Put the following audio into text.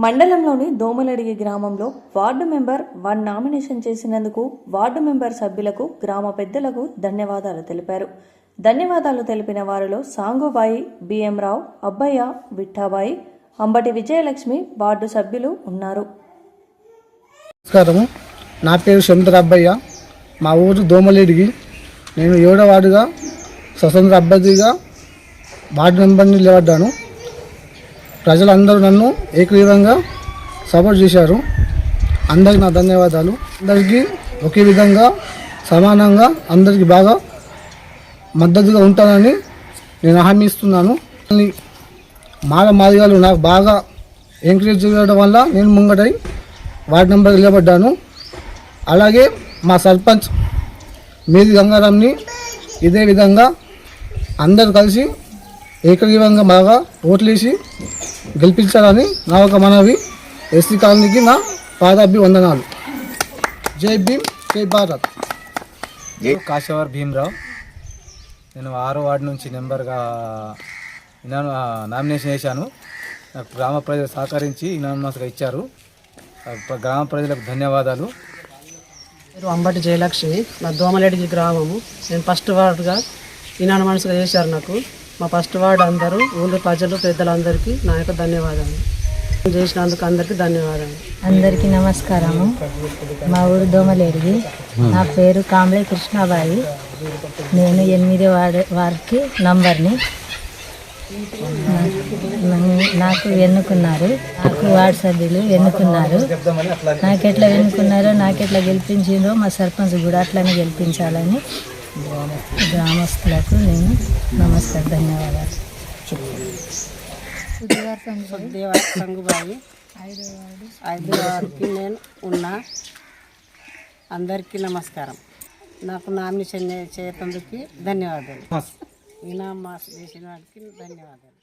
మండలంలోని దోమలడిగి గ్రామంలో ward member 1 nomination చేసినందుకు వార్డు మెంబర్ సభ్యులకు గ్రామ పెద్దలకు ధన్యవాదాలు తెలిపారు. ధన్యవాదాలు తెలిపిన వారిలో సాంగుబాయి, బిఎం రావు, అబ్బయ్య, విఠాబాయి, అంబటి విజయలక్ష్మి వార్డు సభ్యులు ఉన్నారు. నమస్కారం, నా పేరు శంకర్ అబ్బయ్య. మా ఊరు దోమలడిగి. నేను 7వ వార్డుగా స్వతంత్ర అభ్యర్థిగా వార్డు మెంబర్ని నిలబడ్డాను. ప్రజలందరూ నన్ను ఏకగ్రీవంగా సపోర్ట్ చేశారు. అందరికీ నా ధన్యవాదాలు. అందరికీ ఒకే విధంగా సమానంగా అందరికీ బాగా మద్దతుగా ఉంటానని నేను హామీ ఇస్తున్నాను. మాదిగాలు నాకు బాగా ఎంకరేజ్ చేయడం వల్ల నేను ముంగటై వార్డు నెంబర్ నిలబడ్డాను. అలాగే మా సర్పంచ్ మీది గంగారాంని ఇదే విధంగా అందరూ కలిసి ఏకగ్రీవంగా బాగా ఓట్లేసి గెలిపించాలని నా ఒక మనవి. ఎస్సీ కాలనీకి నా పాదాభివందనాలు. జై భీమ్, జై భారత్. కాశవర్ భీమరావు. నేను 6వ వార్డు నుంచి నెంబర్గా నామినేషన్ చేశాను. నాకు గ్రామ ప్రజలు సహకరించి ఇనామస్గా ఇచ్చారు. గ్రామ ప్రజలకు ధన్యవాదాలు. నేను అంబటి జయలక్ష్మి, నా దోమలడిగి గ్రామము. నేను ఫస్ట్ వార్డుగా ఇనామస్గా చేశారు నాకు. మా ఫస్ట్ వార్డు అందరూ ఊళ్ళో ప్రజలు పెద్దలందరికీ నా యొక్క ధన్యవాదాలు. చేసినందుకు అందరికీ ధన్యవాదాలు. అందరికీ నమస్కారము. మా ఊరు దోమలేడిగి. నా పేరు కాంబ్లే కృష్ణాబాయి. నేను 8వ వార్డుకి నంబర్ని. నాకు ఎన్నుకున్నారు. నాకు వార్డు సభ్యులు ఎన్నుకున్నారు. నాకెట్లా ఎన్నుకున్నారో, నాకెట్లా గెలిపించిందో మా సర్పంచ్ కూడా అట్లనే గెలిపించాలని గ్రామస్తులకు నేను నమస్కారం, ధన్యవాదాలు. సంగుబాయి, 5వ వార్డుకి నేను ఉన్నా. అందరికీ నమస్కారం. నాకు నామినేషన్ చేయడానికి ధన్యవాదాలు. ఇనామా చేసిన వాడికి ధన్యవాదాలు.